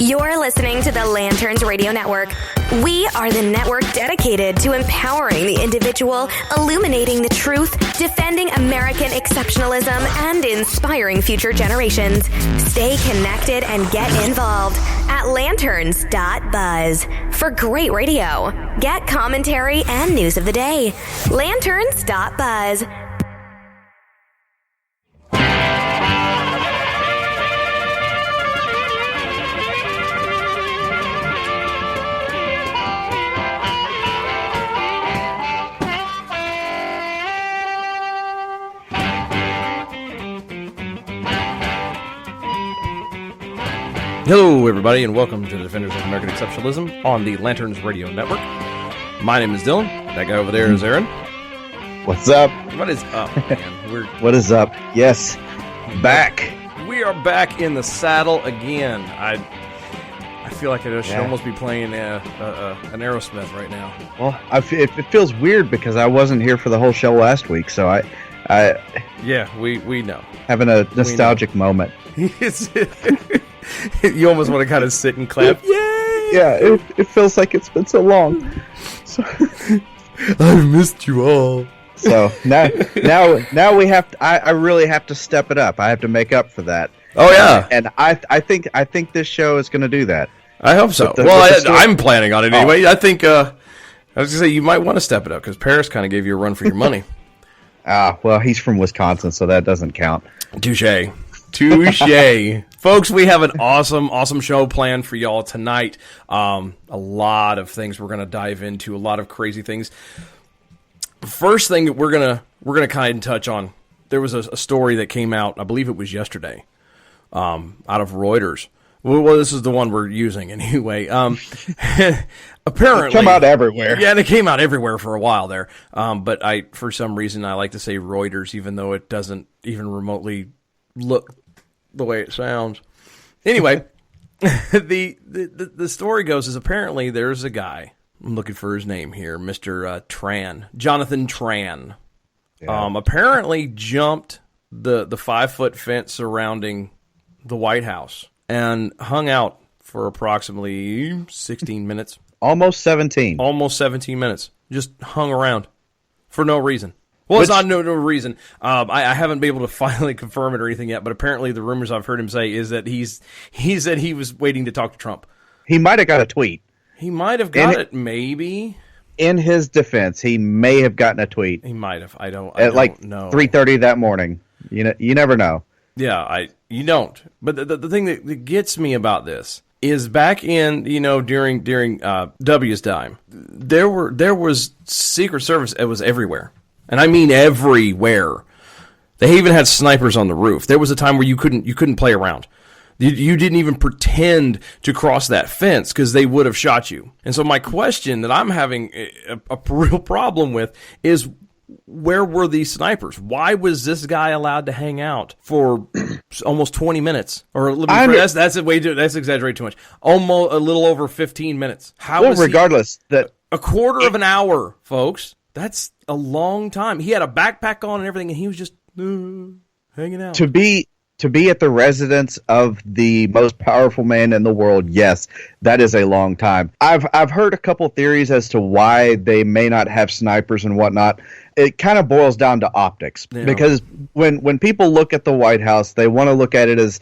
You're listening to the Lanterns Radio Network. We are the network dedicated to empowering the individual, illuminating the truth, defending American exceptionalism, and inspiring future generations. Stay connected and get involved at lanterns.buzz. For great radio, get commentary and news of the day. Lanterns.buzz. Hello, everybody, and welcome to the Defenders of American Exceptionalism on the Lanterns Radio Network. My name is Dylan. That guy over there is Aaron. What's up? What is up, man? What is up? Yes, back. We are back in the saddle again. I feel like I should almost be playing an Aerosmith right now. Well, it feels weird because I wasn't here for the whole show last week, so I we know. Having a nostalgic moment. You almost want to kind of sit and clap. Yay! Yeah, it feels like it's been so long. So, I missed you all. So now we have to, I really have to step it up. I have to make up for that. Oh yeah, and I think this show is going to do that. I hope so. I'm planning on it anyway. I think I was going to say you might want to step it up because Paris kind of gave you a run for your money. Well, he's from Wisconsin, so that doesn't count. Touche. Folks, we have an awesome show planned for y'all tonight. A lot of things we're going to dive into, a lot of crazy things. First thing that we're gonna kind of touch on, there was a story that came out, I believe it was yesterday, out of Reuters. Well, this is the one we're using anyway. Apparently, it came out everywhere. Yeah, and it came out everywhere for a while there. But for some reason, I like to say Reuters, even though it doesn't even remotely look the way it sounds. Anyway, the story goes is apparently there's a guy. I'm looking for his name here, Mr. Jonathan Tran. Yeah. Apparently jumped the 5-foot fence surrounding the White House and hung out for approximately 16 minutes. Almost 17. Almost 17 minutes. Just hung around for no reason. Well, it's not no reason. I haven't been able to finally confirm it or anything yet, but apparently the rumors I've heard him say is that he said he was waiting to talk to Trump. He might have got a tweet. He might have got it, maybe. In his defense, he may have gotten a tweet. He might have. I don't know. 3:30 that morning. You never know. Yeah, you don't. But the thing that gets me about this is back in, during W's time, there was Secret Service. It was everywhere. And I mean everywhere. They even had snipers on the roof. There was a time where you couldn't play around. You didn't even pretend to cross that fence because they would have shot you. And so my question that I'm having a real problem with is, where were these snipers? Why was this guy allowed to hang out for almost 20 minutes? Or that's exaggerated too much. Almost a little over 15 minutes. Regardless, that a quarter of an hour, folks. That's a long time. He had a backpack on and everything, and he was just hanging out. To be at the residence of the most powerful man in the world, yes, that is a long time. I've heard a couple theories as to why they may not have snipers and whatnot. It kind of boils down to optics, because when people look at the White House, they want to look at it as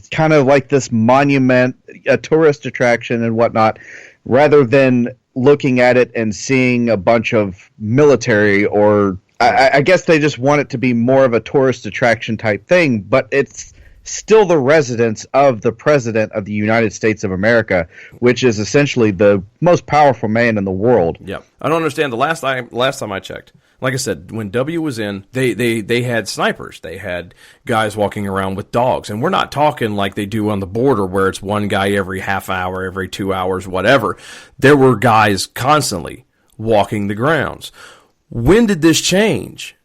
kind of like this monument, a tourist attraction and whatnot, rather than looking at it and seeing a bunch of military, or I guess they just want it to be more of a tourist attraction type thing, but it's still the residence of the President of the United States of America, which is essentially the most powerful man in the world. Yeah, I don't understand. The last time I checked, like I said, when W was in, they had snipers. They had guys walking around with dogs. And we're not talking like they do on the border where it's one guy every half hour, every 2 hours, whatever. There were guys constantly walking the grounds. When did this change?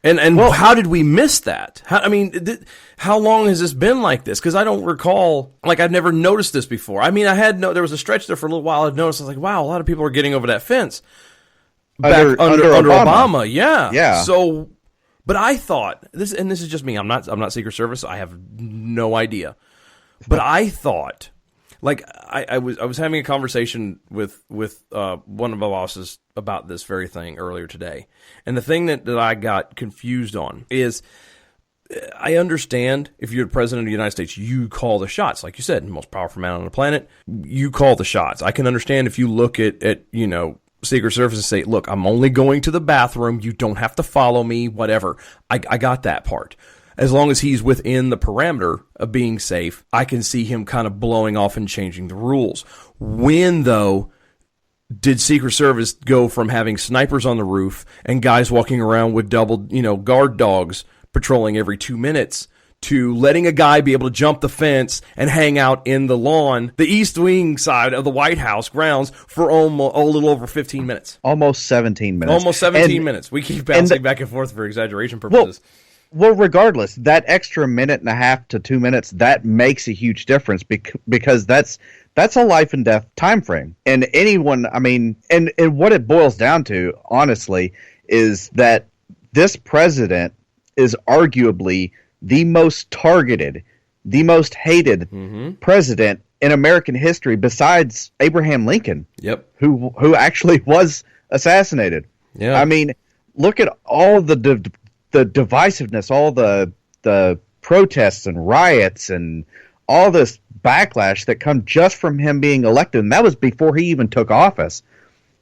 And how did we miss that? How long has this been like this? Because I don't recall, I've never noticed this before. I mean, there was a stretch there for a little while. I'd noticed, I was like, wow, a lot of people are getting over that fence. Under Obama, yeah. So, but I thought this is just me. I'm not Secret Service. I have no idea. But I thought Like I was having a conversation with one of my bosses about this very thing earlier today, and the thing that I got confused on is, I understand if you're the president of the United States, you call the shots. Like you said, the most powerful man on the planet, you call the shots. I can understand if you look at Secret Service and say, look, I'm only going to the bathroom. You don't have to follow me, whatever. I got that part. As long as he's within the parameter of being safe, I can see him kind of blowing off and changing the rules. When, though, did Secret Service go from having snipers on the roof and guys walking around with double, guard dogs patrolling every 2 minutes to letting a guy be able to jump the fence and hang out in the lawn, the East Wing side of the White House grounds for almost a little over 15 minutes? Almost 17 minutes. Almost 17 minutes. We keep bouncing back and forth for exaggeration purposes. Well, regardless, that extra minute and a half to 2 minutes, that makes a huge difference because that's a life and death time frame. And anyone, and what it boils down to, honestly, is that this president is arguably the most targeted, the most hated president in American history besides Abraham Lincoln. Yep. Who actually was assassinated. Yeah. Look at all the divisiveness, all the protests and riots and all this backlash that come just from him being elected. And that was before he even took office.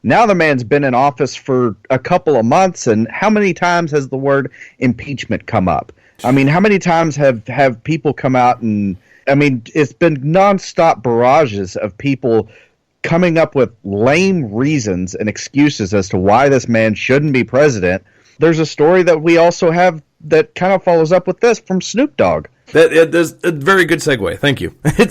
Now the man's been in office for a couple of months, and how many times has the word impeachment come up? How many times have people come out and, it's been nonstop barrages of people coming up with lame reasons and excuses as to why this man shouldn't be president. There's a story that we also have that kind of follows up with this from Snoop Dogg. That's a very good segue. Thank you. That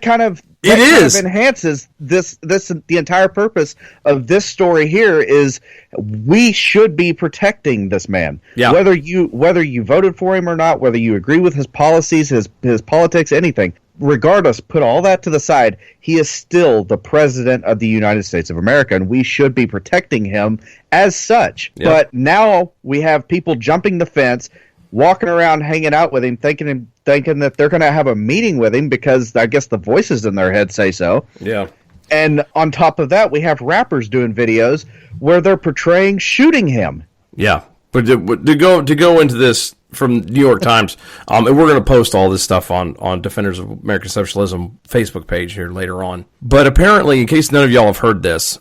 kind of enhances this. The entire purpose of this story here is we should be protecting this man. Yeah. Whether you voted for him or not, whether you agree with his policies, his politics, anything. Regardless, put all that to the side. He is still the president of the United States of America, and we should be protecting him as such. Yep. But now we have people jumping the fence, walking around hanging out with him, thinking that they're going to have a meeting with him because I guess the voices in their head say so. Yeah. And on top of that, we have rappers doing videos where they're portraying shooting him. Yeah. But to go into this from New York Times, and we're going to post all this stuff on Defenders of American Socialism Facebook page here later on. But apparently, in case none of y'all have heard this,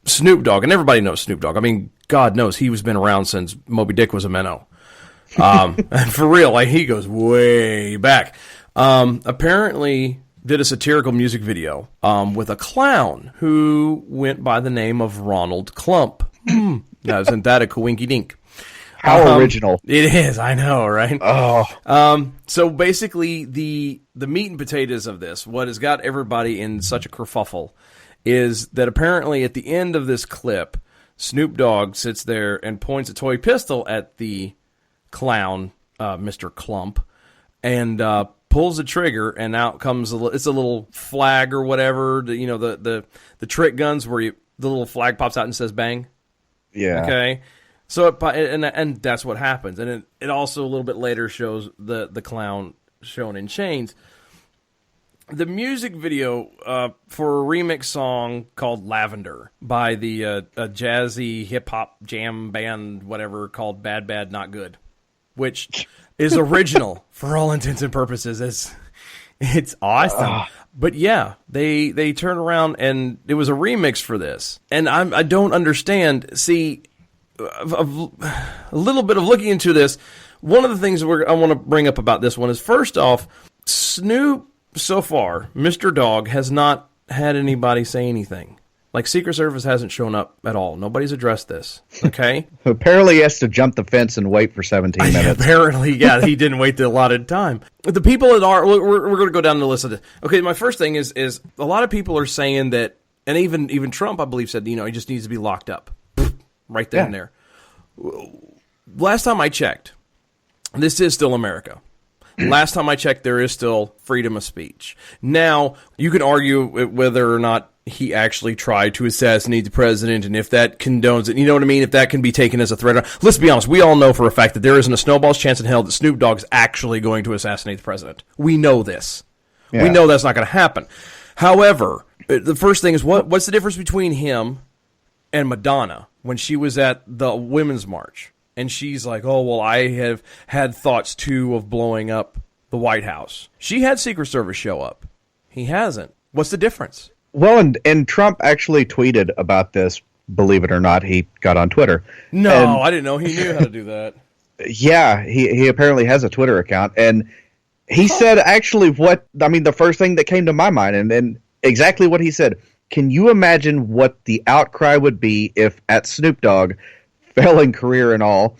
Snoop Dogg, and everybody knows Snoop Dogg. God knows he's been around since Moby Dick was a minnow. And for real, he goes way back. Apparently did a satirical music video with a clown who went by the name of Ronald Klump. Now, isn't that a coinky dink? How original. It is, I know, right? Oh. So basically, the meat and potatoes of this, what has got everybody in such a kerfuffle, is that apparently at the end of this clip, Snoop Dogg sits there and points a toy pistol at the clown, Mr. Klump, and pulls the trigger, and out comes it's a little flag or whatever, the trick guns where the little flag pops out and says bang. Yeah. Okay. So and that's what happens, and it also a little bit later shows the clown shown in chains. The music video for a remix song called "Lavender" by the a jazzy hip hop jam band, whatever, called "Bad Bad Not Good," which is original for all intents and purposes. It's awesome. But yeah, they turn around and it was a remix for this, and I don't understand. See. A little bit of looking into this, one of the things I want to bring up about this one is, first off, Snoop, so far, Mr. Dogg, has not had anybody say anything. Like, Secret Service hasn't shown up at all. Nobody's addressed this, okay? Apparently he has to jump the fence and wait for 17 minutes. Apparently, yeah, he didn't wait the allotted time. The people that are, we're going to go down the list of this. Okay, my first thing is a lot of people are saying that, and even Trump, I believe, said, he just needs to be locked up. Right then and there. Last time I checked, this is still America. Last time I checked, there is still freedom of speech. Now, you can argue whether or not he actually tried to assassinate the president, and if that condones it, you know what I mean? If that can be taken as a threat. Let's be honest, we all know for a fact that there isn't a snowball's chance in hell that Snoop Dogg's actually going to assassinate the president. We know this. We know that's not going to happen. However, the first thing is what's the difference between him and Madonna when she was at the Women's March? And she's like, oh, well, I have had thoughts, too, of blowing up the White House. She had Secret Service show up. He hasn't. What's the difference? Well, and Trump actually tweeted about this, believe it or not. He got on Twitter. No, I didn't know he knew how to do that. Yeah, he apparently has a Twitter account. And he said actually the first thing that came to my mind, and exactly what he said. Can you imagine what the outcry would be if at Snoop Dogg, failing career and all,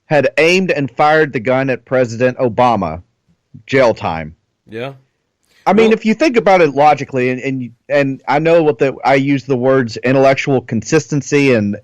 had aimed and fired the gun at President Obama? Jail time. Yeah. I mean, if you think about it logically, and I know I use the words intellectual consistency and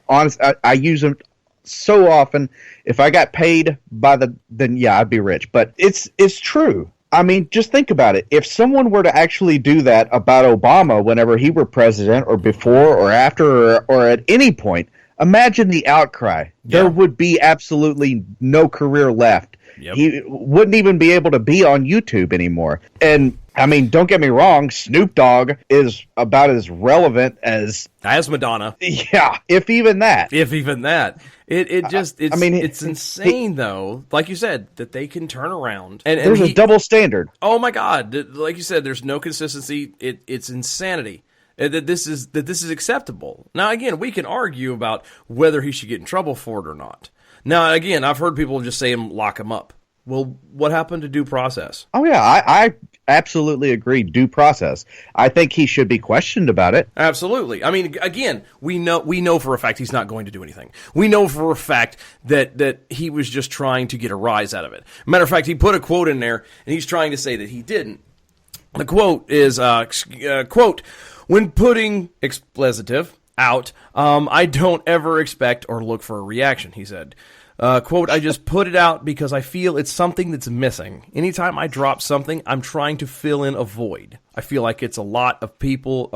honest, I use them so often. If I got paid then yeah, I'd be rich. But it's true. I mean, just think about it. If someone were to actually do that about Obama whenever he were president, or before, or after, or at any point, imagine the outcry. Yeah. There would be absolutely no career left. Yep. He wouldn't even be able to be on YouTube anymore. And, I mean, don't get me wrong, Snoop Dogg is about as relevant as Madonna. Yeah, if even that. If even that. It's insane, though, like you said, that they can turn around. And there's a double standard. Oh, my God. Like you said, there's no consistency. It's insanity. That this is acceptable. Now, again, we can argue about whether he should get in trouble for it or not. Now, again, I've heard people just say lock him up. Well, what happened to due process? Oh, yeah, I absolutely agree. Due process. I think he should be questioned about it. Absolutely. I mean, again, we know for a fact he's not going to do anything. We know for a fact that he was just trying to get a rise out of it. Matter of fact, he put a quote in there, and he's trying to say that he didn't. The quote is, quote, when putting expletive out, I don't ever expect or look for a reaction, he said. Quote, I just put it out because I feel it's something that's missing. Anytime I drop something, I'm trying to fill in a void. I feel like it's a lot of people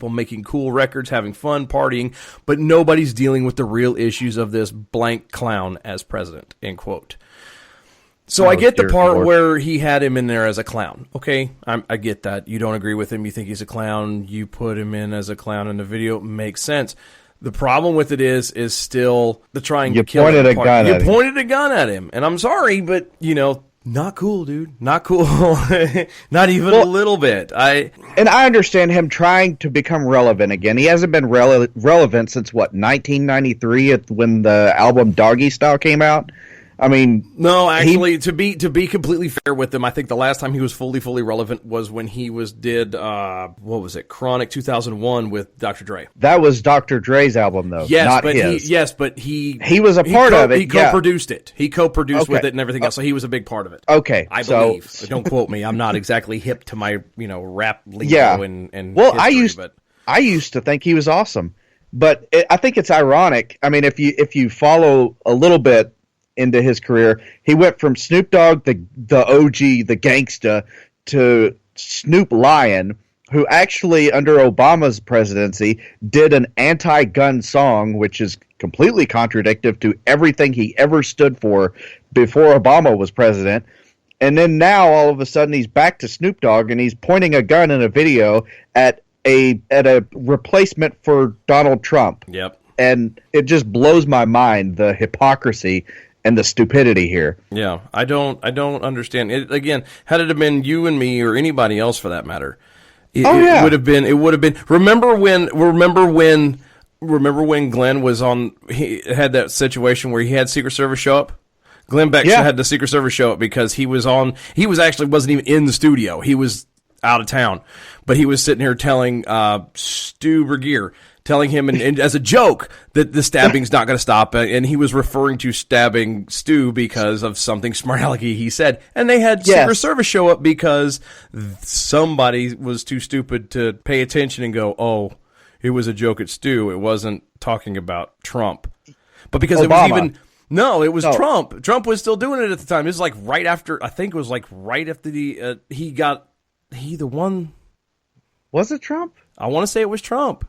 making cool records, having fun, partying, but nobody's dealing with the real issues of this blank clown as president, end quote. So I get the part where he had him in there as a clown. Okay, I get that. You don't agree with him. You think he's a clown. You put him in as a clown in the video. It makes sense. The problem with it is still the trying to kill him. You pointed a gun at him. And I'm sorry, but, not cool, dude. Not cool. Not even a little bit. And I understand him trying to become relevant again. He hasn't been relevant since, 1993 when the album Doggy Style came out? I mean, no, actually, to be completely fair with him, I think the last time he was fully relevant was when he did what was it, Chronic 2001 with Dr. Dre. That was Dr. Dre's album, though. Yes, not but his. He was a part of it. He co-produced it. He co-produced with it and everything else, so he was a big part of it. Okay, I believe. Don't quote me. I'm not exactly hip to my rap lingo and well, history, I used to think he was awesome, but I think it's ironic. I mean, if you follow a little bit into his career, he went from Snoop Dogg, the OG, the gangsta, to Snoop Lion, who actually, under Obama's presidency, did an anti-gun song, which is completely contradictory to everything he ever stood for before Obama was president. And then now, all of a sudden, he's back to Snoop Dogg, and he's pointing a gun in a video at a replacement for Donald Trump. Yep. And it just blows my mind, the hypocrisy and the stupidity here. Yeah, I don't understand. Again, had it have been you and me or anybody else for that matter, it would have been. Remember when Glenn was on? He had that situation where he had Secret Service show up. Glenn Beck had the Secret Service show up because he was on. He wasn't even in the studio. He was out of town, but he was sitting here telling Stu Burgier, telling him and as a joke that the stabbing's not going to stop, and he was referring to stabbing Stu because of something smart alecky he said. And they had Secret Service show up because somebody was too stupid to pay attention and go, oh, it was a joke at Stu. It wasn't talking about Trump. But because Obama. it was Trump. Trump was still doing it at the time. It was like right after, I think it was like right after he won. Was it Trump? I want to say it was Trump.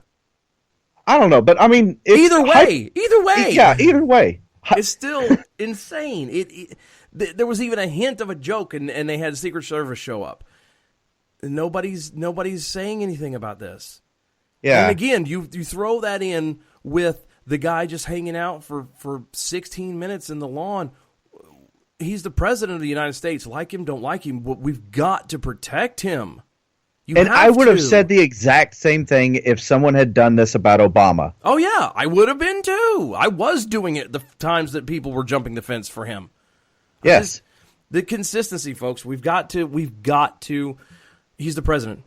I don't know, but I mean, either way, yeah, either way, it's still insane. There was even a hint of a joke, and they had Secret Service show up. And nobody's saying anything about this. Yeah. And again, you throw that in with the guy just hanging out for 16 minutes in the lawn. He's the president of the United States. Like him, don't like him, but we've got to protect him. And I would have said the exact same thing if someone had done this about Obama. Oh, yeah, I would have been too. I was doing it the times that people were jumping the fence for him. Yes. The consistency, folks. We've got to. He's the president.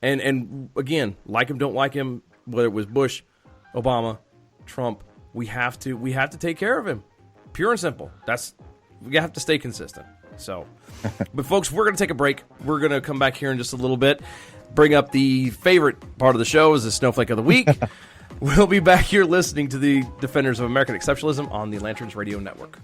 And again, like him, don't like him, whether it was Bush, Obama, Trump, we have to take care of him. Pure and simple. We have to stay consistent. So, but folks, we're going to take a break. We're going to come back here in just a little bit. Bring up the favorite part of the show is the Snowflake of the Week. We'll be back here listening to the Defenders of American Exceptionalism on the Lanterns Radio Network.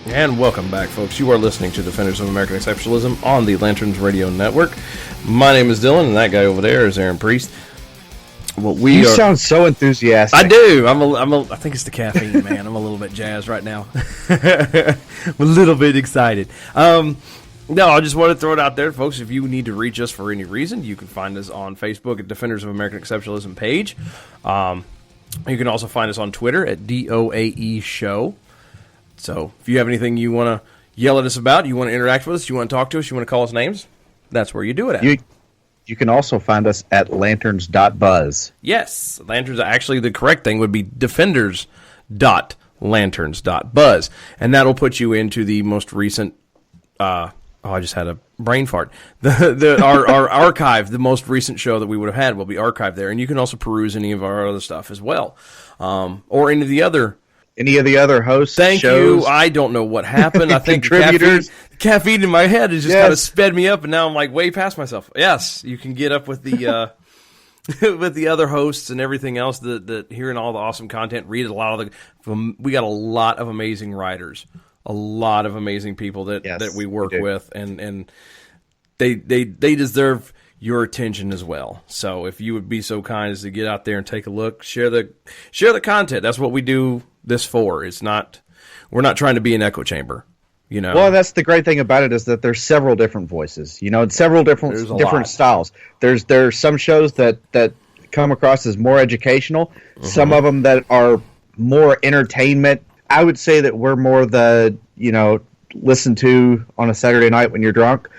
And welcome back, folks. You are listening to Defenders of American Exceptionalism on the Lanterns Radio Network. My name is Dylan, and that guy over there is Aaron Priest. Well, you sound so enthusiastic. I do. I think it's the caffeine, man. I'm a little bit jazzed right now. I'm a little bit excited. No, I just want to throw it out there, folks. If you need to reach us for any reason, you can find us on Facebook at Defenders of American Exceptionalism page. You can also find us on Twitter at DOAE Show. So if you have anything you want to yell at us about, you want to interact with us, you want to talk to us, you want to call us names, that's where you do it at. You can also find us at lanterns.buzz. Yes, lanterns. Actually, the correct thing would be defenders.lanterns.buzz. And that'll put you into the most recent, I just had a brain fart. Our archive, the most recent show that we would have had will be archived there. And you can also peruse any of our other stuff as well. Or any of the other hosts. Thank shows. you. I don't know what happened. I think contributors. The caffeine in my head has just kind of sped me up, and now I'm like way past myself. Yes, you can get up with the with the other hosts and everything else. That hearing all the awesome content. Read a lot of we got a lot of amazing writers, a lot of amazing people that we work with, and they deserve your attention as well. So if you would be so kind as to get out there and take a look, share the content. That's what we do this for. We're not trying to be an echo chamber, you know. Well, that's the great thing about it is that there's several different voices, you know, and several different styles. There's some shows that come across as more educational, some of them that are more entertainment. I would say that we're more the, you know, listen to on a Saturday night when you're drunk.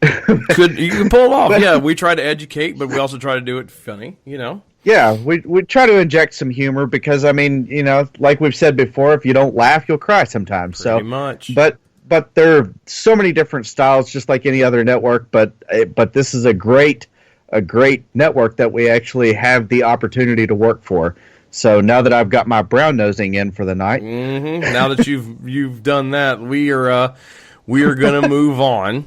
You can pull it off. Yeah, we try to educate, but we also try to do it funny, you know. Yeah, we try to inject some humor because, I mean, you know, like we've said before, if you don't laugh, you'll cry sometimes. Pretty much. But there are so many different styles, just like any other network. But this is a great network that we actually have the opportunity to work for. So now that I've got my brown nosing in for the night, now that you've done that, we are going to move on.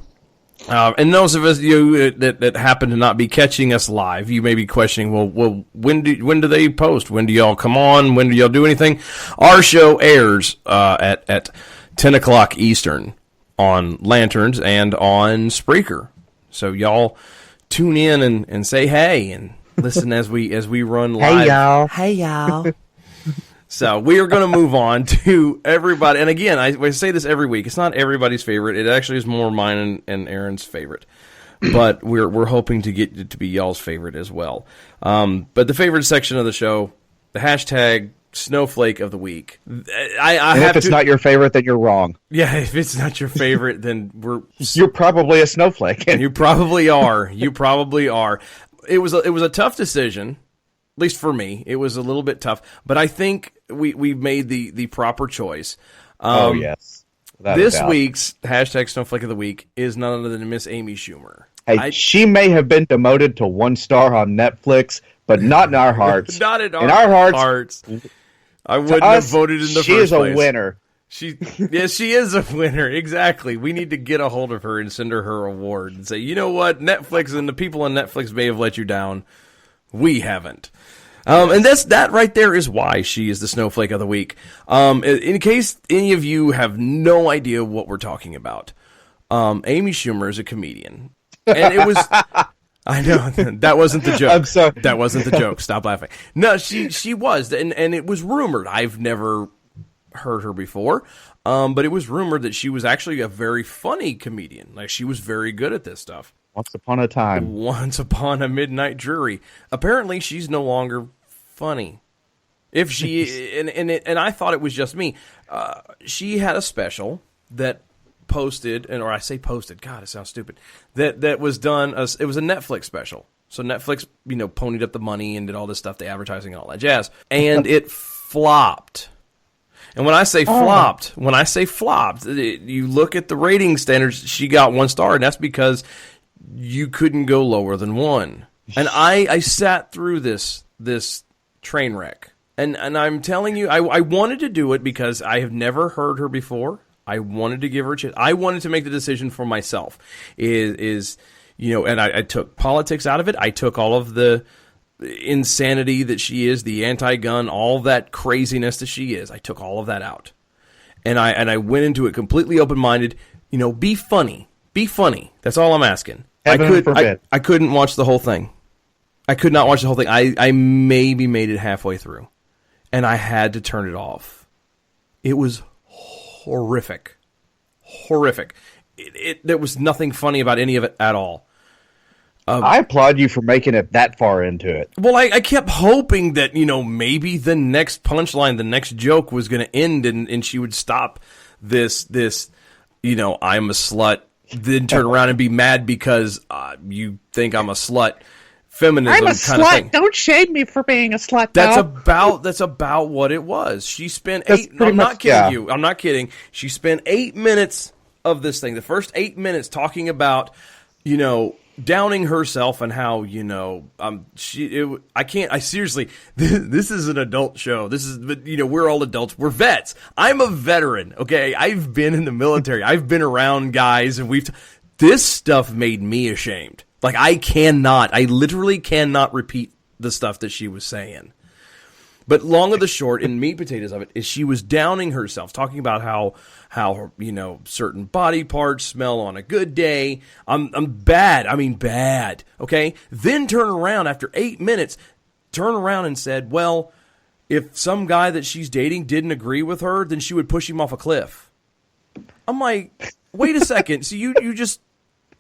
And those of us that happen to not be catching us live, you may be questioning, well, when do they post? When do y'all come on? When do y'all do anything? Our show airs at 10 o'clock Eastern on Lanterns and on Spreaker. So y'all tune in and say hey and Listen as we run live. Hey y'all. So we are going to move on to everybody. And again, I say this every week. It's not everybody's favorite. It actually is more mine and Aaron's favorite. But we're hoping to get it to be y'all's favorite as well. But the favorite section of the show, the hashtag Snowflake of the Week. If it's not your favorite, then you're wrong. Yeah, if it's not your favorite, then you're probably a snowflake. You probably are. You probably are. It was a tough decision. At least for me, it was a little bit tough, but I think we made the proper choice. Yes. This week's hashtag Snowflake of the Week is none other than Miss Amy Schumer. Hey, she may have been demoted to 1 star on Netflix, but not in our hearts. Not in our hearts. I wouldn't have voted in the first place. She is a winner. She is a winner. Exactly. We need to get a hold of her and send her award and say, you know what, Netflix and the people on Netflix may have let you down. We haven't. And that right there is why she is the Snowflake of the Week. In case any of you have no idea what we're talking about, Amy Schumer is a comedian. And it was... I know, that wasn't the joke. I'm sorry. That wasn't the joke. Stop laughing. No, she was, and it was rumored. I've never heard her before, but it was rumored that she was actually a very funny comedian. Like, she was very good at this stuff. Once upon a time. Once upon a midnight jury. Apparently, she's no longer funny. If she and I thought it was just me. She had a special that posted, or I say posted. God, it sounds stupid. That was done. It was a Netflix special. So Netflix, ponied up the money and did all this stuff, the advertising and all that jazz, and it flopped. And when I say flopped, you look at the rating standards. She got 1 star, and that's because you couldn't go lower than 1. And I sat through this train wreck. And I'm telling you, I wanted to do it because I have never heard her before. I wanted to give her a chance. I wanted to make the decision for myself. And I took politics out of it. I took all of the insanity that she is, the anti-gun, all that craziness that she is. I took all of that out. And I went into it completely open-minded. Be funny. Be funny. That's all I'm asking. I couldn't watch the whole thing. I could not watch the whole thing. I maybe made it halfway through, and I had to turn it off. It was horrific. There was nothing funny about any of it at all. I applaud you for making it that far into it. Well, I kept hoping that, maybe the next punchline, the next joke was going to end and she would stop this, I'm a slut, then turn around and be mad because you think I'm a slut. Feminism I'm a kind of thing. Don't shame me for being a slut. That's about what it was. She spent I'm not kidding you. I'm not kidding. She spent 8 minutes of this thing. The first 8 minutes talking about, downing herself and how, I seriously, this is an adult show. We're all adults. We're vets. I'm a veteran. Okay. I've been in the military. I've been around guys and this stuff made me ashamed. Like, I literally cannot repeat the stuff that she was saying. But long of the short, and meat potatoes of it, is she was downing herself, talking about how certain body parts smell on a good day. I'm bad. I mean, bad. Okay? Then turn around after 8 minutes, and said, well, if some guy that she's dating didn't agree with her, then she would push him off a cliff. I'm like, wait a second. So you just...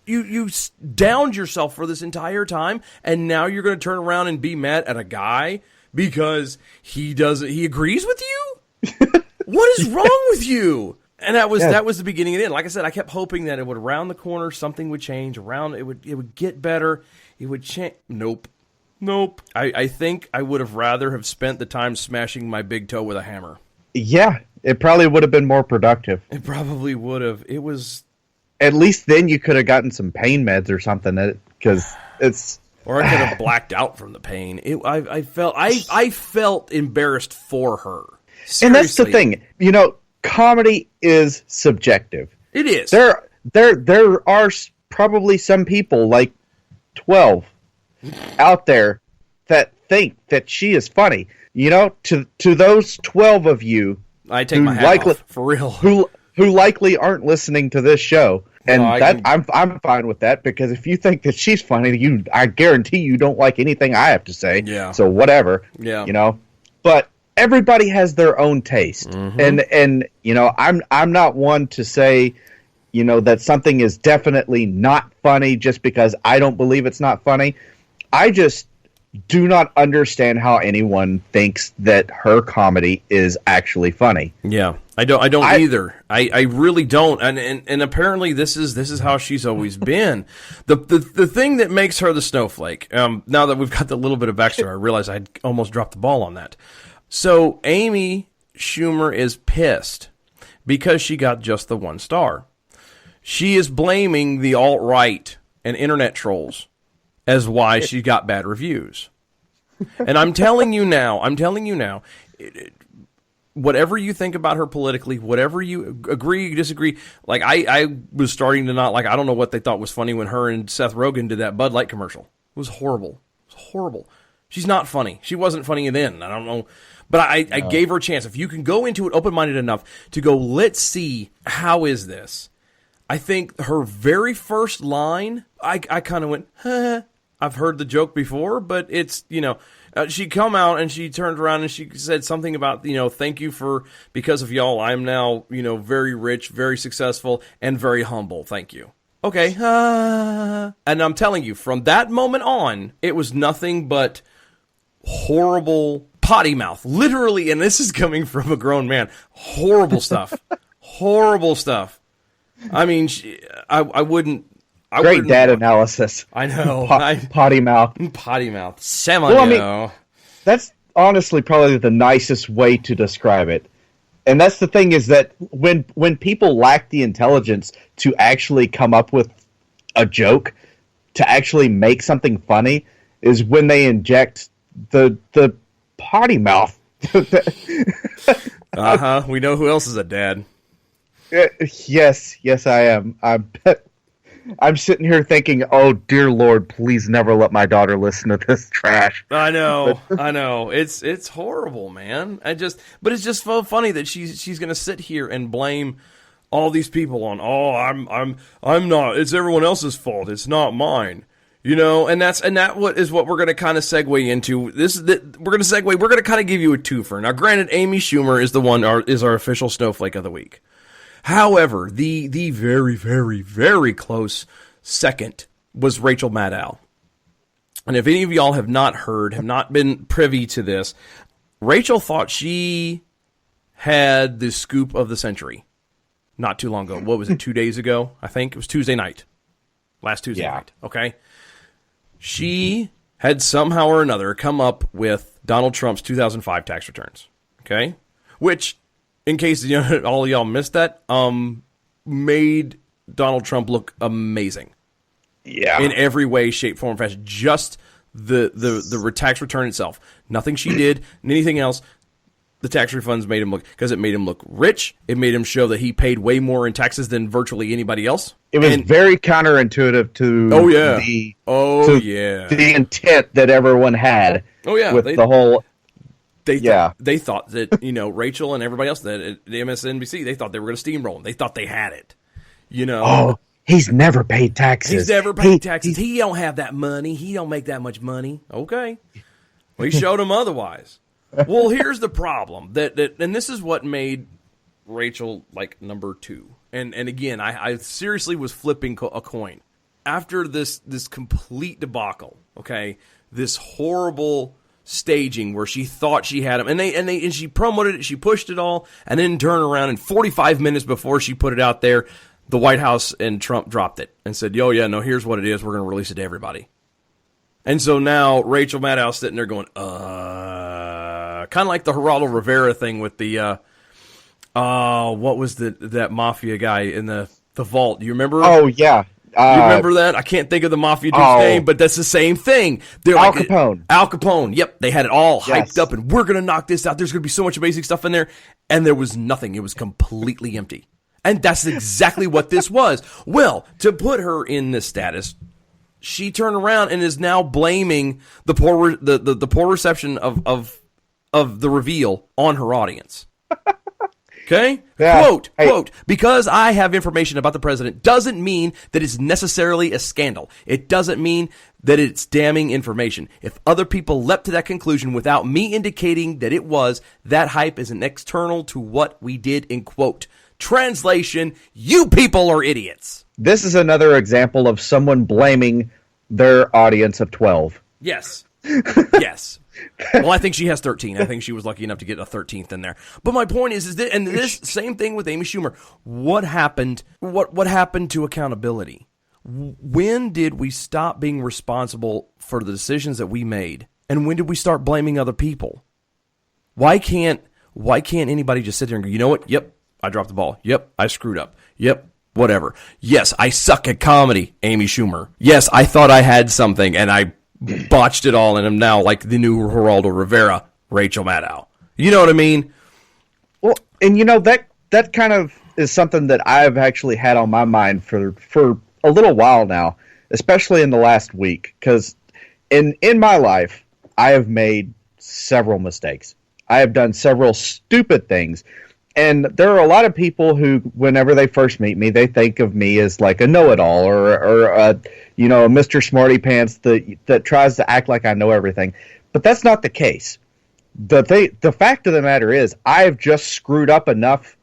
You downed yourself for this entire time, and now you're going to turn around and be mad at a guy because he agrees with you? What is wrong with you? And that was the beginning and end. Like I said, I kept hoping that it would around the corner, something would change. It would get better. It would change. Nope. I think I would have rather have spent the time smashing my big toe with a hammer. Yeah, it probably would have been more productive. It probably would have. It was... At least then you could have gotten some pain meds or something, because it's... Or I could have blacked out from the pain. I felt embarrassed for her. Seriously. And that's the thing. Comedy is subjective. It is. There are probably some people, like 12, out there that think that she is funny. To those 12 of you... I take my hat off, for real. Who likely aren't listening to this show. And Well, I'm fine with that, because if you think that she's funny, I guarantee you don't like anything I have to say. Yeah. So whatever. Yeah. You know. But everybody has their own taste. And you know, I'm not one to say, you know, that something is definitely not funny just because I don't believe it's not funny. I just do not understand how anyone thinks that her comedy is actually funny. Yeah, I don't either. I really don't. And apparently this is how she's always been. The thing that makes her the snowflake. Now that we've got the little bit of backstory, I realize I almost dropped the ball on that. So Amy Schumer is pissed because she got just the 1 star. She is blaming the alt-right and internet trolls as why she got bad reviews. And I'm telling you now, whatever you think about her politically, whatever you agree, disagree, like I was starting to not like, I don't know what they thought was funny when her and Seth Rogen did that Bud Light commercial. It was horrible. It was horrible. She's not funny. She wasn't funny then. I don't know. But I gave her a chance. If you can go into it open-minded enough to go, let's see, how is this? I think her very first line, I kind of went, huh. I've heard the joke before, but it's, you know, she come out and she turned around and she said something about, you know, thank you because of y'all, I'm now, you know, very rich, very successful, and very humble. Thank you. Okay. And I'm telling you, from that moment on, it was nothing but horrible potty mouth. Literally, and this is coming from a grown man, horrible stuff. Horrible stuff. I mean, I wouldn't. Great dad analysis. I know. Potty mouth. Potty mouth. Well, I mean, that's honestly probably the nicest way to describe it. And that's the thing, is that when people lack the intelligence to actually come up with a joke, to actually make something funny, is when they inject the potty mouth. We know who else is a dad. Yes, I am. I'm sitting here thinking, oh, dear Lord, please never let my daughter listen to this trash. I know. It's horrible, man. But it's just so funny that she's going to sit here and blame all these people on, I'm not, it's everyone else's fault. It's not mine. You know, and that what we're going to kind of segue into. We're going to kind of give you a twofer. Now, granted, Amy Schumer is our official snowflake of the week. However, the very, very, very close second was Rachel Maddow. And if any of y'all have not been privy to this, Rachel thought she had the scoop of the century not too long ago. What was it, 2 days ago? I think it was Tuesday night. Last Tuesday night, okay? She had somehow or another come up with Donald Trump's 2005 tax returns, okay? Which, in case all of y'all missed that, made Donald Trump look amazing. Yeah. In every way, shape, form, fashion. Just the tax return itself. Nothing she did, anything else. The tax refunds made him look rich. It made him show that he paid way more in taxes than virtually anybody else. It was very counterintuitive to the intent that everyone had. Oh yeah, with the whole. They thought that, Rachel and everybody else at the MSNBC, they thought they were going to steamroll him. They thought they had it. Oh, he's never paid taxes. He's never paid taxes. He don't have that money. He don't make that much money. Okay. We showed him otherwise. Well, here's the problem. And this is what made Rachel like number 2. And again, I seriously was flipping a coin. After this complete debacle, okay, this horrible staging where she thought she had him, and she promoted it, she pushed it all, and then turned around and 45 minutes before she put it out there, the White House and Trump dropped it and said, here's what it is, we're going to release it to everybody. And so now Rachel Maddow's sitting there going, kind of like the Geraldo Rivera thing with the, what was that mafia guy in the vault? Do you remember? Oh, yeah. You remember that? I can't think of the mafia dude's name, but that's the same thing. They're Al Capone. Al Capone. Yep. They had it all hyped up, and we're going to knock this out. There's going to be so much amazing stuff in there. And there was nothing. It was completely empty. And that's exactly what this was. Well, to put her in this status, she turned around and is now blaming the poor reception of the reveal on her audience. Okay? Yeah. Quote, because I have information about the president doesn't mean that it's necessarily a scandal. It doesn't mean that it's damning information. If other people leapt to that conclusion without me indicating that it was, that hype is an external to what we did in quote. Translation, you people are idiots. This is another example of someone blaming their audience of 12. Yes. Yes. Well, I think she has 13. I think she was lucky enough to get a 13th in there. But my point is that, and this same thing with Amy Schumer. What happened? What happened to accountability? When did we stop being responsible for the decisions that we made? And when did we start blaming other people? Why can't anybody just sit there and go, you know what? Yep, I dropped the ball. Yep, I screwed up. Yep, whatever. Yes, I suck at comedy, Amy Schumer. Yes, I thought I had something, and I botched it all, and I'm now like the new Geraldo Rivera, Rachel Maddow. You know what I mean? Well, and you know, that kind of is something that I've actually had on my mind for a little while now, especially in the last week, because in my life, I have made several mistakes. I have done several stupid things. And there are a lot of people who, whenever they first meet me, they think of me as like a know-it-all or a Mr. Smarty Pants that tries to act like I know everything. But that's not the case. The fact of the matter is, I've just screwed up enough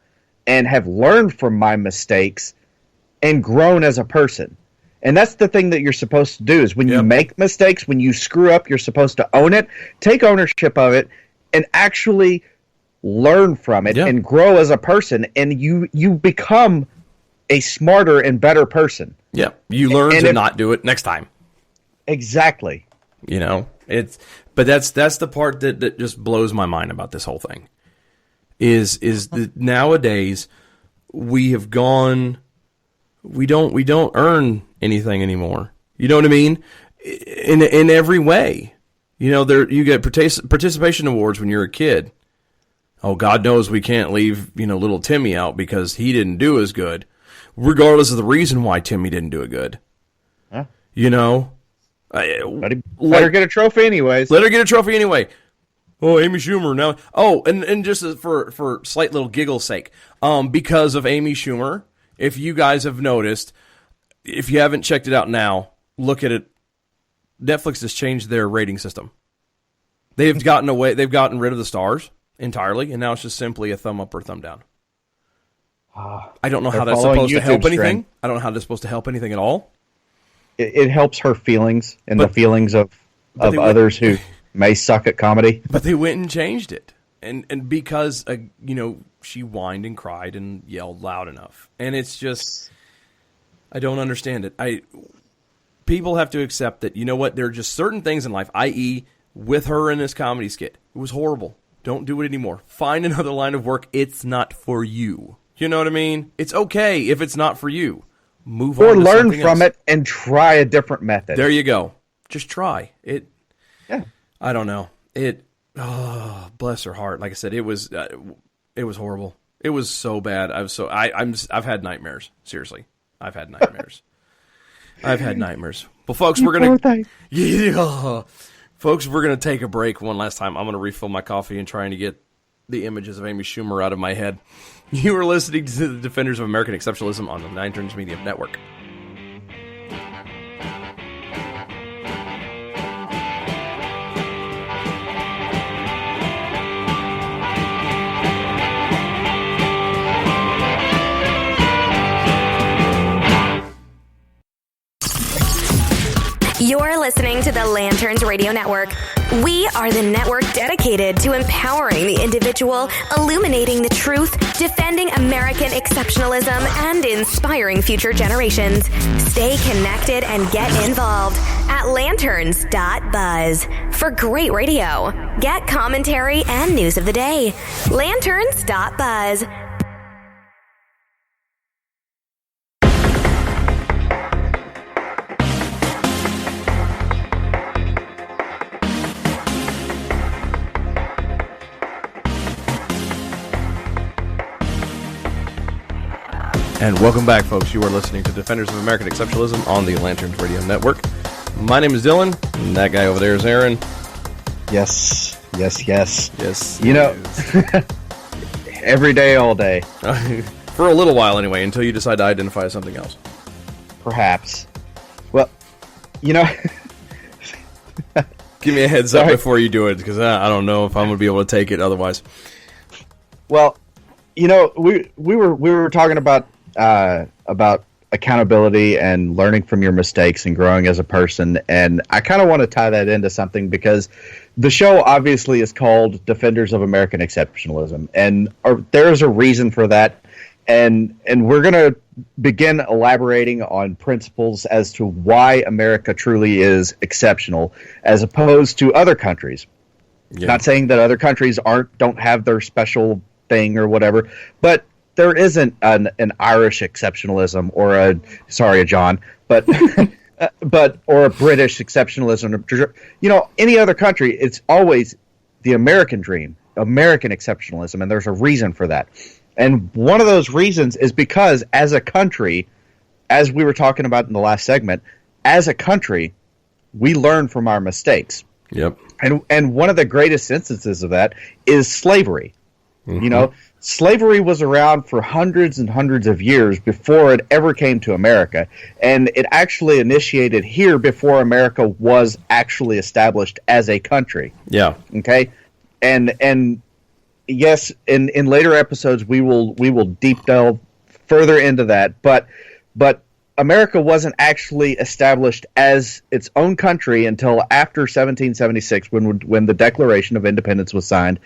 and have learned from my mistakes and grown as a person. And that's the thing that you're supposed to do is when you make mistakes, when you screw up, you're supposed to own it, take ownership of it, and actually learn from it and grow as a person, and you become a smarter and better person. Yeah, you learn to not do it next time. Exactly. You know, but that's the part that just blows my mind about this whole thing. Is that nowadays we have gone, we don't earn anything anymore. You know what I mean? In every way. You know, you get participation awards when you're a kid. Oh, God knows we can't leave, little Timmy out because he didn't do as good, regardless of the reason why Timmy didn't do it good. Huh? Let her get a trophy anyways. Let her get a trophy anyway. Oh, Amy Schumer now. Oh, and just for slight little giggle's sake, because of Amy Schumer, if you guys have noticed, if you haven't checked it out now, look at it. Netflix has changed their rating system. They've gotten rid of the stars entirely, and now it's just simply a thumb up or thumb down. I don't know how that's supposed to help anything. I don't know how that's supposed to help anything at all. It helps her feelings and the feelings of others who may suck at comedy. But they went and changed it. And because, she whined and cried and yelled loud enough. And it's just, I don't understand it. People have to accept that, you know what, there are just certain things in life, i.e., with her in this comedy skit. It was horrible. Don't do it anymore. Find another line of work. It's not for you. You know what I mean? It's okay if it's not for you. Move on. Or learn from it and try a different method. There you go. Just try it. Yeah. I don't know. Oh, bless her heart. Like I said, it was horrible. It was so bad. I've had nightmares. Seriously, I've had nightmares. I've had nightmares. Well, folks, we're gonna. Yeah. Folks, we're going to take a break one last time. I'm going to refill my coffee and trying to get the images of Amy Schumer out of my head. You are listening to the Defenders of American Exceptionalism on the Nine Turns Media Network. You're listening to the Lanterns Radio Network. We are the network dedicated to empowering the individual, illuminating the truth, defending American exceptionalism, and inspiring future generations. Stay connected and get involved at lanterns.buzz. For great radio, get commentary and news of the day. Lanterns.buzz. And welcome back, folks. You are listening to Defenders of American Exceptionalism on the Lanterns Radio Network. My name is Dylan, and that guy over there is Aaron. Yes. Yes. Every day, all day. For a little while, anyway, until you decide to identify as something else. Perhaps. Well, you know... Give me a heads up before you do it, because I don't know if I'm going to be able to take it otherwise. Well, you know, we were talking about accountability and learning from your mistakes and growing as a person, and I kind of want to tie that into something because the show obviously is called Defenders of American Exceptionalism, and there is a reason for that, and we're going to begin elaborating on principles as to why America truly is exceptional as opposed to other countries. Yeah. Not saying that other countries don't have their special thing or whatever, but there isn't an Irish exceptionalism or a John, but or a British exceptionalism. You know, any other country, it's always the American dream, American exceptionalism, and there's a reason for that. And one of those reasons is because as a country, as we were talking about in the last segment, as a country, we learn from our mistakes. Yep. And one of the greatest instances of that is slavery. Mm-hmm. You know, slavery was around for hundreds and hundreds of years before it ever came to America. And it actually initiated here before America was actually established as a country. Yeah. Okay. And yes, in later episodes we will deep delve further into that. But America wasn't actually established as its own country until after 1776 when the Declaration of Independence was signed.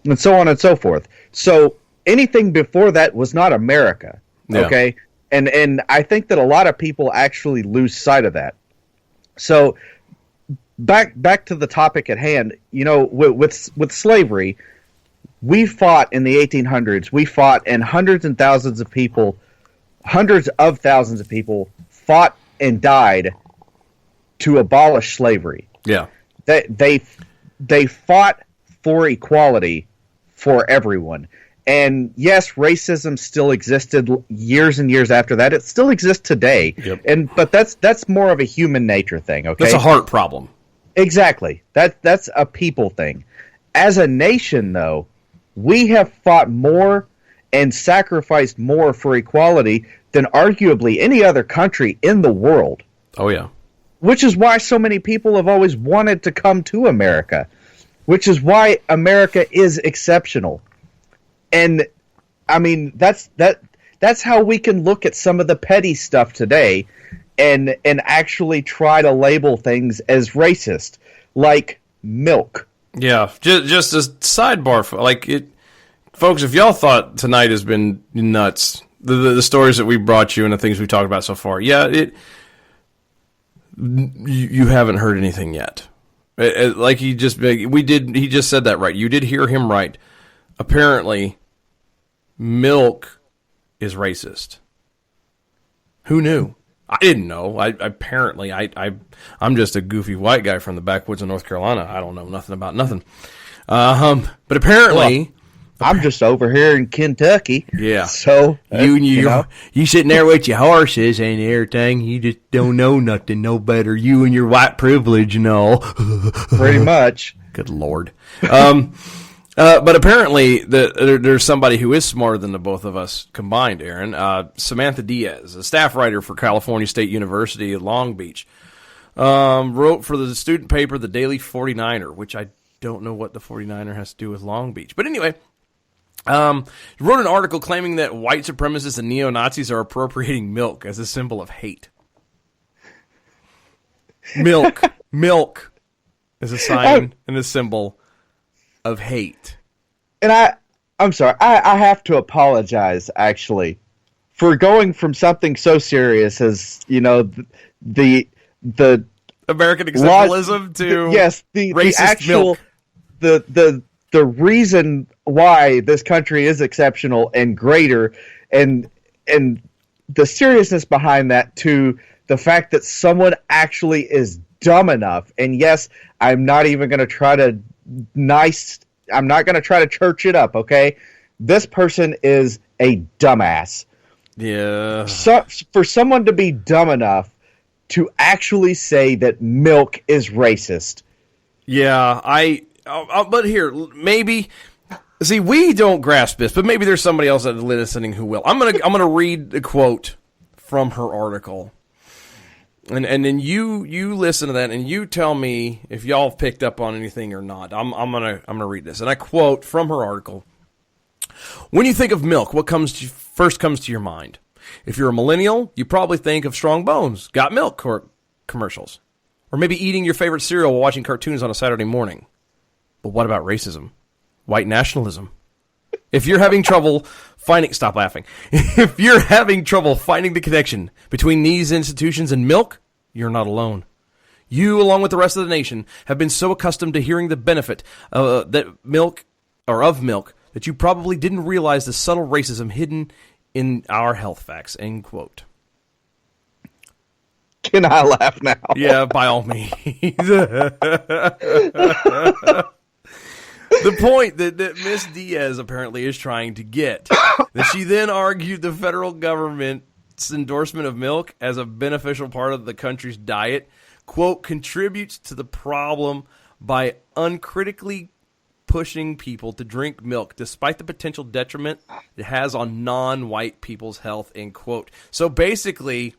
And so on and so forth. So anything before that was not America, okay? Yeah. And I think that a lot of people actually lose sight of that. So back to the topic at hand. You know, with slavery, we fought in the 1800s. We fought, and hundreds of thousands of people fought and died to abolish slavery. Yeah, they fought for equality for everyone. And yes, racism still existed years and years after that. It still exists today. Yep. But that's more of a human nature thing, okay? That's a heart problem. Exactly. That's a people thing. As a nation, though, we have fought more and sacrificed more for equality than arguably any other country in the world. Oh, yeah. Which is why so many people have always wanted to come to America. Which is why America is exceptional. And I mean that's how we can look at some of the petty stuff today and actually try to label things as racist, like milk. Yeah, just a sidebar, like it, folks. If y'all thought tonight has been nuts, the stories that we brought you and the things we talked about so far, you haven't heard anything yet. Like he just said that right. You did hear him right. Apparently, milk is racist. Who knew? I didn't know. I'm just a goofy white guy from the backwoods of North Carolina. I don't know nothing about nothing. But apparently, I'm just over here in Kentucky. Yeah. So you sitting there with your horses and everything. You just don't know nothing no better. You and your white privilege and all. Pretty much. Good Lord. But apparently there's somebody who is smarter than the both of us combined, Aaron. Samantha Diaz, a staff writer for California State University at Long Beach, wrote for the student paper The Daily 49er, which I don't know what the 49er has to do with Long Beach. But anyway, wrote an article claiming that white supremacists and neo-Nazis are appropriating milk as a symbol of hate. Milk is a sign and a symbol of hate. And I'm sorry, I have to apologize, actually, for going from something so serious as, you know, the American exceptionalism to the racist actual milk. The reason why this country is exceptional and greater, and the seriousness behind that, to the fact that someone actually is dumb enough. And yes, I'm not even going to try to church it up, okay? This person is a dumbass. Yeah. So, for someone to be dumb enough to actually say that milk is racist. Yeah, but here, maybe See, we don't grasp this, but maybe there's somebody else that's listening who will. I'm gonna read a quote from her article, and then you listen to that and you tell me if y'all have picked up on anything or not. I'm gonna read this, and I quote from her article. When you think of milk, what first comes to your mind? If you're a millennial, you probably think of Strong Bones, Got Milk commercials, or maybe eating your favorite cereal while watching cartoons on a Saturday morning. But what about racism? White nationalism? If you're having trouble stop laughing. If you're having trouble finding the connection between these institutions and milk, you're not alone. You, along with the rest of the nation, have been so accustomed to hearing the benefit of milk that you probably didn't realize the subtle racism hidden in our health facts. End quote. Can I laugh now? Yeah, by all means. The point that Miss Diaz apparently is trying to get, that she then argued the federal government's endorsement of milk as a beneficial part of the country's diet, quote, contributes to the problem by uncritically pushing people to drink milk despite the potential detriment it has on non-white people's health, end quote. So basically,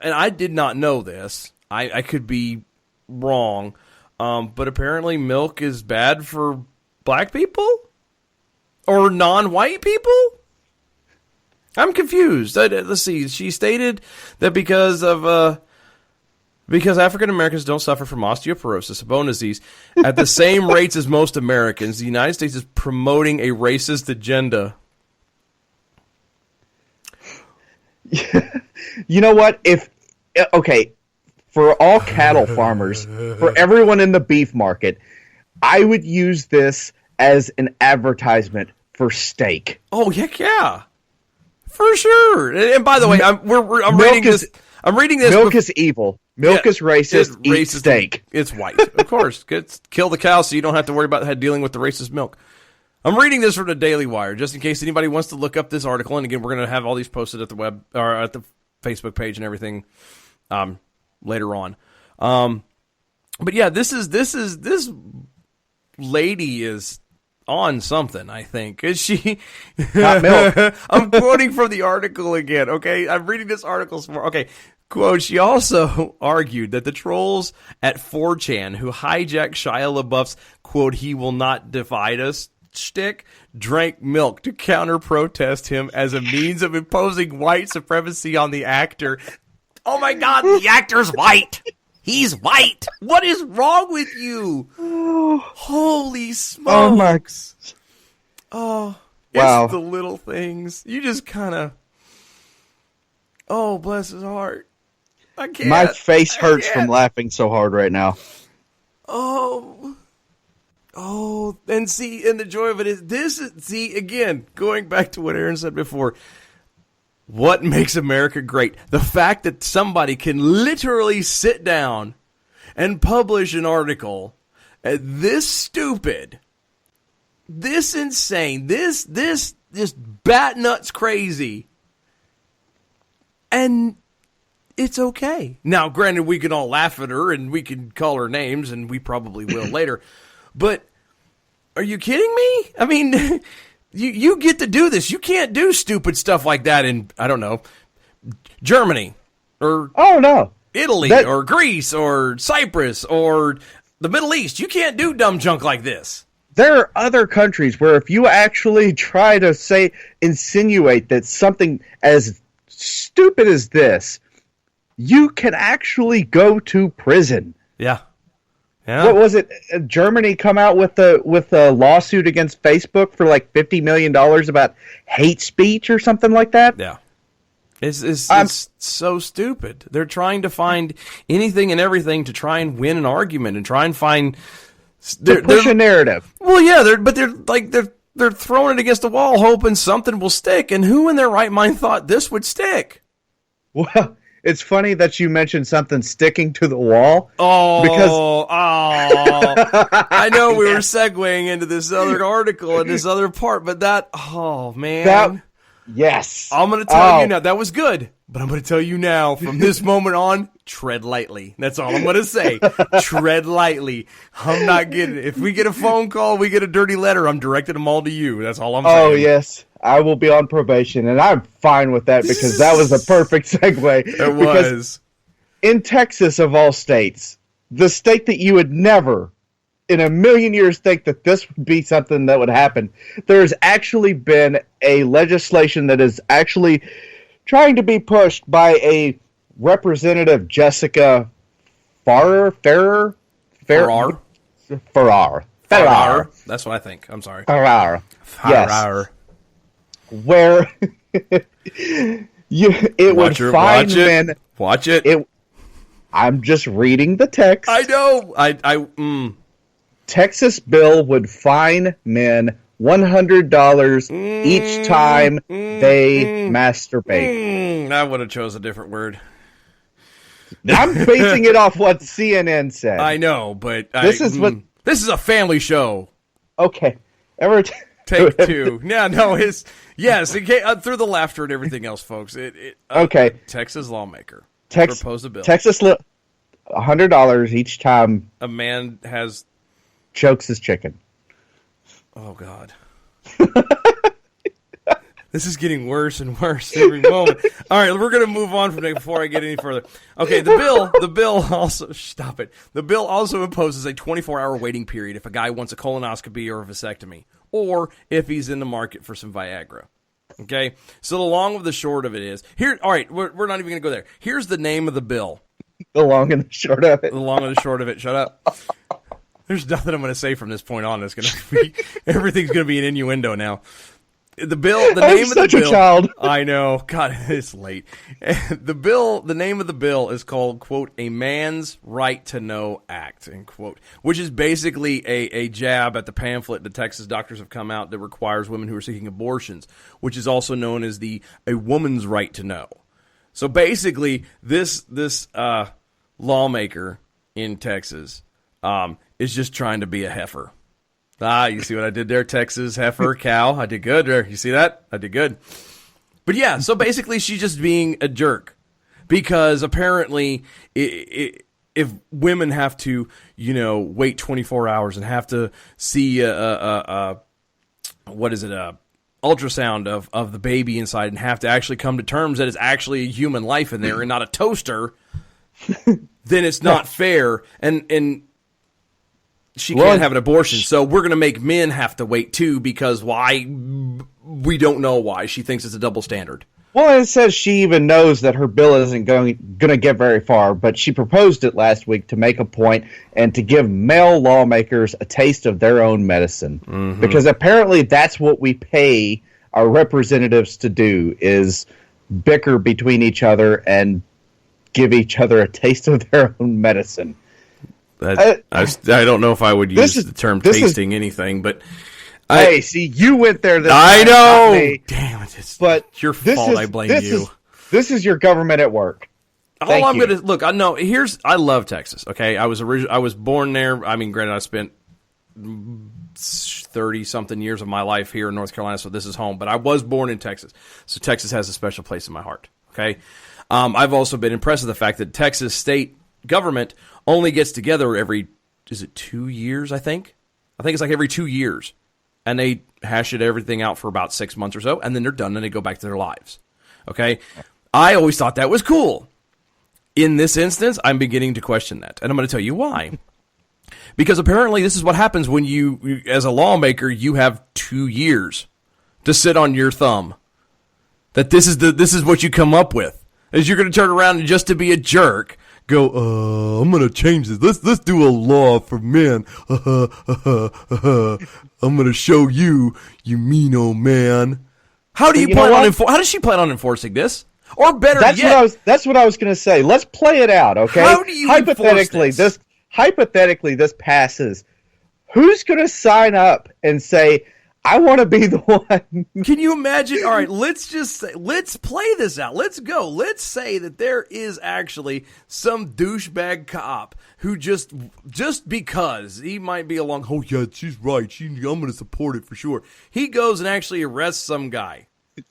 and I did not know this, I could be wrong, but apparently milk is bad for black people? Or non-white people? I'm confused. Let's see. She stated that because African Americans don't suffer from osteoporosis, a bone disease, at the same rates as most Americans, the United States is promoting a racist agenda. You know what? For all cattle farmers, for everyone in the beef market, I would use this as an advertisement for steak. Oh, heck yeah. For sure. And by the way, I'm reading this. I'm reading this. Milk is evil. Milk is racist. Eat steak. It's white. Of course. Kill the cow so you don't have to worry about dealing with the racist milk. I'm reading this from the Daily Wire, just in case anybody wants to look up this article. And again, we're going to have all these posted at the web or at the Facebook page and everything later on. But yeah, this lady is on something, I think. Is she? Not milk. I'm quoting from the article again, okay? I'm reading this article some more. Okay, quote, she also argued that the trolls at 4chan who hijacked Shia LaBeouf's, quote, "he will not divide us" shtick, drank milk to counter-protest him as a means of imposing white supremacy on the actor. Oh my God, the actor's white! He's white! What is wrong with you? Holy smokes! Oh, wow. It's the little things. You just kind of... Oh, bless his heart. I can't. My face hurts from laughing so hard right now. Oh, and see, and the joy of it is again, going back to what Aaron said before, what makes America great? The fact that somebody can literally sit down and publish an article this stupid, this insane, this just bat nuts crazy, and it's okay. Now, granted, we can all laugh at her and we can call her names, and we probably will later. But are you kidding me? I mean, you get to do this. You can't do stupid stuff like that in, I don't know, Germany or Italy or Greece or Cyprus or the Middle East. You can't do dumb junk like this. There are other countries where if you actually try to insinuate that something as stupid as this, you can actually go to prison. Yeah. Yeah. What was it? Germany come out with a lawsuit against Facebook for like $50 million about hate speech or something like that. Yeah, it's so stupid. They're trying to find anything and everything to try and win an argument and try and find push a narrative. Well, yeah, they're throwing it against the wall, hoping something will stick. And who in their right mind thought this would stick? Well, it's funny that you mentioned something sticking to the wall. I know we were segueing into this other article and this other part, but man. Yes. I'm going to tell you now. That was good. But I'm going to tell you now, from this moment on, tread lightly. That's all I'm going to say. Tread lightly. I'm not getting it. If we get a phone call, we get a dirty letter, I'm directing them all to you. That's all I'm saying. Oh, yes. I will be on probation, and I'm fine with that because that was a perfect segue. It was. In Texas, of all states, the state that you would never in a million years think that this would be something that would happen, there's actually been a legislation that is actually trying to be pushed by a Representative Jessica Farrar. That's what I think. I'm sorry. Farrar. Farrar. Yes. Where it would fine men. Watch it. I'm just reading the text. I know. Texas bill would fine men $100 each time they masturbate. I would have chose a different word. I'm basing it off what CNN said. I know, but this is a family show. Okay. Take two. Yes, it came, through the laughter and everything else, folks. Okay. Texas lawmaker proposed a bill. Texas $100 each time a man chokes his chicken. Oh, God. This is getting worse and worse every moment. All right, we're going to move on from that before I get any further. Okay, the bill also, stop it. The bill also imposes a 24-hour waiting period if a guy wants a colonoscopy or a vasectomy, or if he's in the market for some Viagra. Okay, so the long of the short of it is, all right, we're not even going to go there. Here's the name of the bill. The long and the short of it. The long and the short of it, shut up. There's nothing I'm going to say from this point on. Everything's going to be an innuendo now. The name of the bill. A child. I know. God, it's late. The name of the bill is called, quote, a Man's Right to Know Act, end quote, which is basically a jab at the pamphlet the Texas doctors have come out that requires women who are seeking abortions, which is also known as a woman's right to know. So basically, this lawmaker in Texas is just trying to be a heifer. You see what I did there, Texas, heifer, cow. I did good there. You see that? I did good. But yeah, so basically she's just being a jerk because apparently if women have to, wait 24 hours and have to see ultrasound of the baby inside and have to actually come to terms that it's actually a human life in there and not a toaster, then it's not fair. And she can't have an abortion, so we're going to make men have to wait too because why? We don't know why. She thinks it's a double standard. Well, it says she even knows that her bill isn't going to get very far, but she proposed it last week to make a point and to give male lawmakers a taste of their own medicine. Mm-hmm. Because apparently that's what we pay our representatives to do, is bicker between each other and give each other a taste of their own medicine. I don't know if I would use the term tasting anything, but see, you went there. I know. Damn it! It's your fault. I blame you. This is your government at work. All I'm going to look. I know. I love Texas. Okay, I was born there. I mean, granted, I spent 30-something years of my life here in North Carolina, so this is home. But I was born in Texas, so Texas has a special place in my heart. Okay, I've also been impressed with the fact that Texas state government only gets together every 2 years, I think it's like every 2 years, and they hash everything out for about 6 months or so, and then they're done and they go back to their lives. Okay, I always thought that was cool. In this instance, I'm beginning to question that, and I'm going to tell you why. Because apparently this is what happens when you as a lawmaker, you have 2 years to sit on your thumb. That this is what you come up with, is you're going to turn around and just to be a jerk go, I'm going to change this. Let's do a law for men. I'm going to show you mean old man. How do how does she plan on enforcing this? Or better yet, that's what I was going to say. Let's play it out, okay? How do you hypothetically this passes. Who's going to sign up and say, I want to be the one? Can you imagine? All right, let's play this out. Let's go. Let's say that there is actually some douchebag cop who just because he might be along, oh yeah, she's right. I'm going to support it for sure. He goes and actually arrests some guy.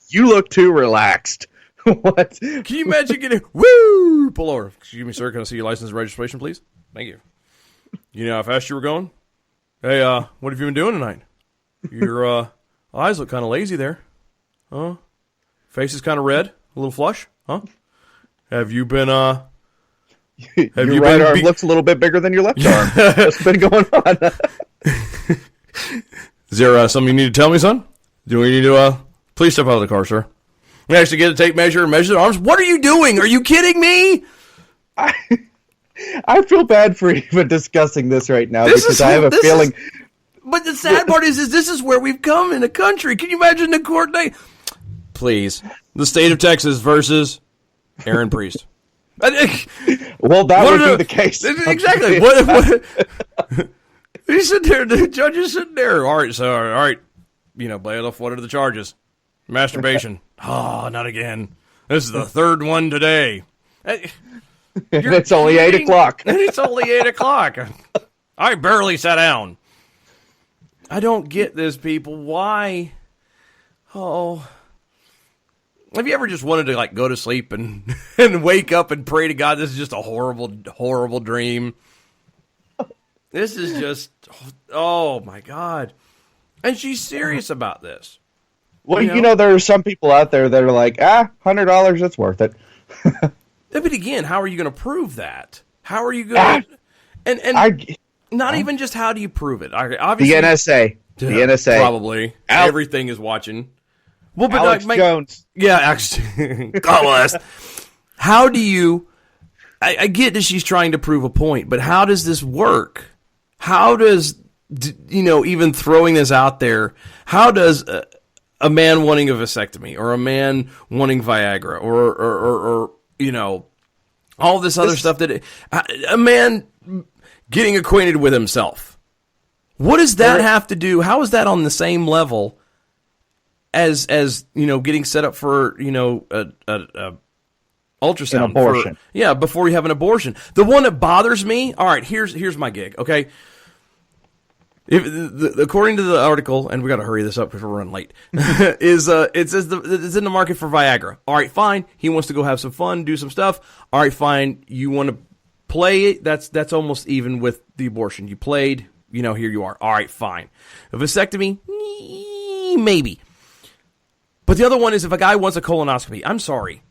You look too relaxed. What? Can you imagine getting, woo, pull over. Excuse me, sir, can I see your license and registration, please? Thank you. You know how fast you were going? Hey, what have you been doing tonight? Your eyes look kind of lazy there. Huh? Face is kind of red, a little flush, huh? Have you been, Your right arm looks a little bit bigger than your left arm. What's been going on? Is there something you need to tell me, son? Do we need to, please step out of the car, sir. We actually get a tape measure and measure the arms. What are you doing? Are you kidding me? I feel bad for even discussing this right now because I have a feeling. But the sad part is this is where we've come in the country. Can you imagine the court day? Please. The state of Texas versus Aaron Priest. Well, that would be the case. Exactly. What, he's sitting there, the judge is sitting there. All right, so, all right. You know, bailiff, what are the charges? Masturbation. Oh, not again. This is the third one today. It's only 8 o'clock. And it's only 8 o'clock. I barely sat down. I don't get this, people. Why? Oh. Have you ever just wanted to, like, go to sleep and wake up and pray to God, this is just a horrible, horrible dream? This is just, oh, my God. And she's serious about this. Well, you know, there are some people out there that are like, $100, it's worth it. But again, how are you going to prove that? How are you going to... Not even just how do you prove it? Obviously, the NSA. Probably. Everything is watching. Well, but Alex Jones. Yeah, actually. God bless. How do you... I get that she's trying to prove a point, but how does this work? How does, even throwing this out there, how does a man wanting a vasectomy or a man wanting Viagra or all this other stuff that... A man getting acquainted with himself. What does that have to do? How is that on the same level as getting set up for, ultrasound? An abortion. Before you have an abortion. The one that bothers me, all right, here's my gig, okay? According to the article, and we got to hurry this up because we're running late, it says it's in the market for Viagra. All right, fine. He wants to go have some fun, do some stuff. All right, fine. You want to play it? That's almost even with the abortion. You played, here you are. All right, fine. A vasectomy, maybe. But the other one is if a guy wants a colonoscopy. I'm sorry.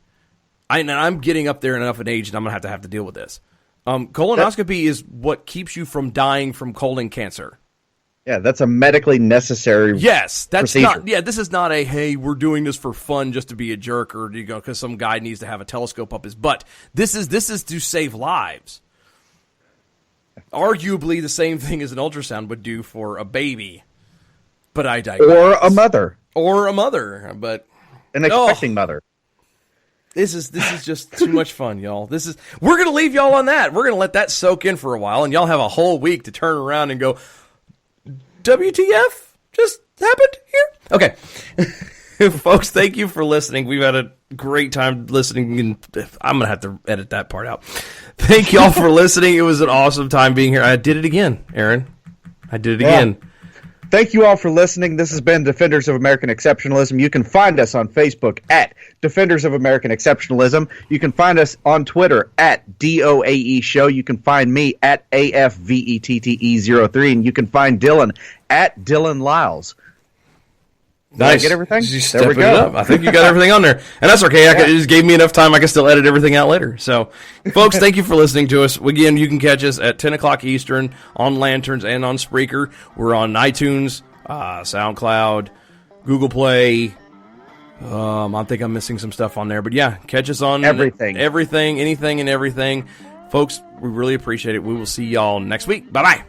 I'm getting up there enough in age, and I'm going to have to deal with this. Colonoscopy is what keeps you from dying from colon cancer. Yeah, that's a medically necessary. Yes, that's procedure. not. Yeah, this is not a hey, we're doing this for fun just to be a jerk or because some guy needs to have a telescope up his butt. This is to save lives. Arguably, the same thing as an ultrasound would do for a baby. But I digress. Or a mother, but an expecting mother. This is just too much fun, y'all. We're gonna leave y'all on that. We're gonna let that soak in for a while, and y'all have a whole week to turn around and go, WTF just happened here? Okay. Folks, thank you for listening. We've had a great time listening, and I'm going to have to edit that part out. Thank y'all for listening. It was an awesome time being here. I did it again, Aaron. I did it again. Thank you all for listening. This has been Defenders of American Exceptionalism. You can find us on Facebook at Defenders of American Exceptionalism. You can find us on Twitter at DOAE Show. You can find me at AFVETTE03. And you can find Dylan at Dylan Lyles. Did I get everything? There we go. I think you got everything on there. And that's okay. It just gave me enough time. I can still edit everything out later. So, folks, thank you for listening to us. Again, you can catch us at 10 o'clock Eastern on Lanterns and on Spreaker. We're on iTunes, SoundCloud, Google Play. I think I'm missing some stuff on there. But, yeah, catch us on everything, anything, and everything. Folks, we really appreciate it. We will see y'all next week. Bye-bye.